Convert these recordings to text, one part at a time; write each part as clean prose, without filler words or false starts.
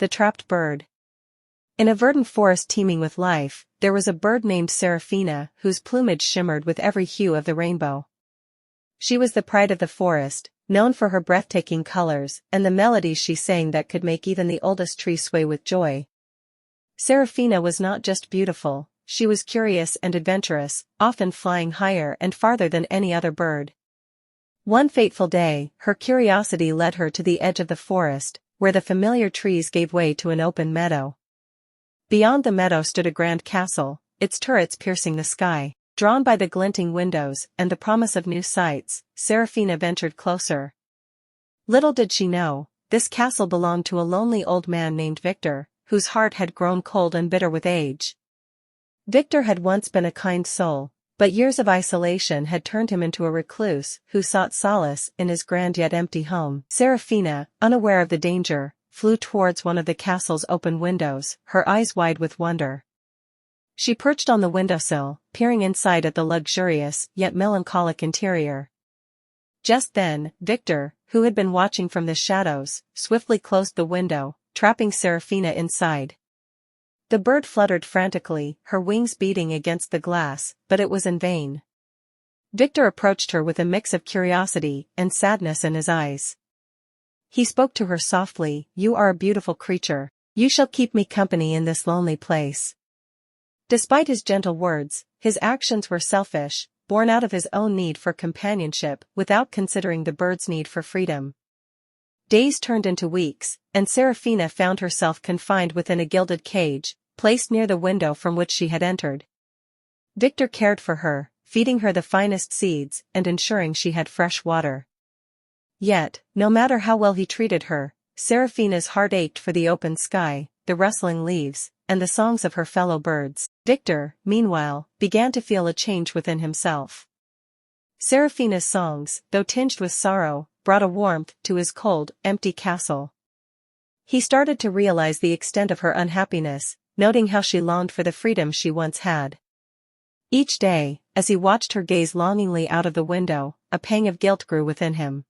The Trapped Bird. In a verdant forest teeming with life, there was a bird named Seraphina whose plumage shimmered with every hue of the rainbow. She was the pride of the forest, known for her breathtaking colors and the melodies she sang that could make even the oldest tree sway with joy. Seraphina was not just beautiful, she was curious and adventurous, often flying higher and farther than any other bird. One fateful day, her curiosity led her to the edge of the forest, where the familiar trees gave way to an open meadow. Beyond the meadow stood a grand castle, its turrets piercing the sky. Drawn by the glinting windows and the promise of new sights, Seraphina ventured closer. Little did she know, this castle belonged to a lonely old man named Victor, whose heart had grown cold and bitter with age. Victor had once been a kind soul, but years of isolation had turned him into a recluse who sought solace in his grand yet empty home. Seraphina, unaware of the danger, flew towards one of the castle's open windows, her eyes wide with wonder. She perched on the windowsill, peering inside at the luxurious yet melancholic interior. Just then, Victor, who had been watching from the shadows, swiftly closed the window, trapping Seraphina inside. The bird fluttered frantically, her wings beating against the glass, but it was in vain. Victor approached her with a mix of curiosity and sadness in his eyes. He spoke to her softly, "You are a beautiful creature. You shall keep me company in this lonely place." Despite his gentle words, his actions were selfish, born out of his own need for companionship without considering the bird's need for freedom. Days turned into weeks, and Seraphina found herself confined within a gilded cage, placed near the window from which she had entered. Victor cared for her, feeding her the finest seeds and ensuring she had fresh water. Yet, no matter how well he treated her, Seraphina's heart ached for the open sky, the rustling leaves, and the songs of her fellow birds. Victor, meanwhile, began to feel a change within himself. Seraphina's songs, though tinged with sorrow, brought a warmth to his cold, empty castle. He started to realize the extent of her unhappiness, noting how she longed for the freedom she once had. Each day, as he watched her gaze longingly out of the window, a pang of guilt grew within him.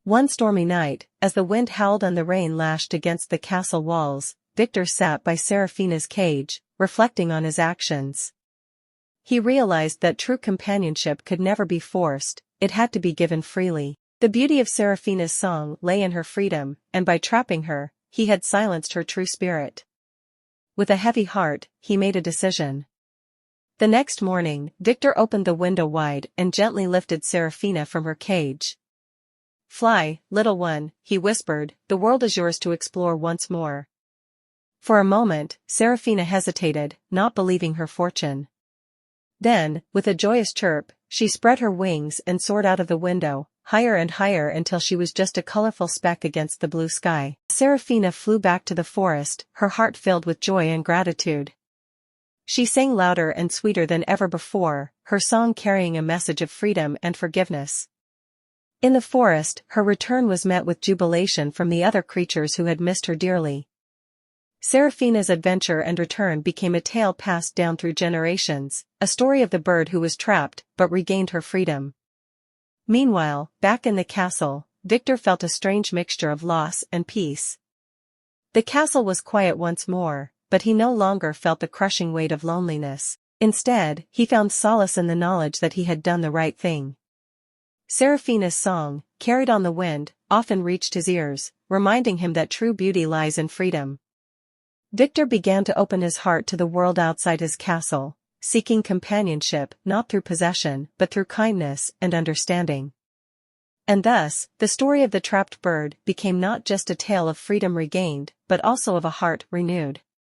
One stormy night, as the wind howled and the rain lashed against the castle walls, Victor sat by Seraphina's cage, reflecting on his actions. He realized that true companionship could never be forced, it had to be given freely. The beauty of Seraphina's song lay in her freedom, and by trapping her, he had silenced her true spirit. With a heavy heart, he made a decision. The next morning, Victor opened the window wide and gently lifted Seraphina from her cage. "Fly, little one," he whispered, "the world is yours to explore once more." For a moment, Seraphina hesitated, not believing her fortune. Then, with a joyous chirp, she spread her wings and soared out of the window, higher and higher until she was just a colorful speck against the blue sky. Seraphina flew back to the forest, her heart filled with joy and gratitude. She sang louder and sweeter than ever before, her song carrying a message of freedom and forgiveness. In the forest, her return was met with jubilation from the other creatures who had missed her dearly. Seraphina's adventure and return became a tale passed down through generations, a story of the bird who was trapped but regained her freedom. Meanwhile, back in the castle, Victor felt a strange mixture of loss and peace. The castle was quiet once more, but he no longer felt the crushing weight of loneliness. Instead, he found solace in the knowledge that he had done the right thing. Seraphina's song, carried on the wind, often reached his ears, reminding him that true beauty lies in freedom. Victor began to open his heart to the world outside his castle, seeking companionship not through possession but through kindness and understanding. And thus, the story of the trapped bird became not just a tale of freedom regained, but also of a heart renewed.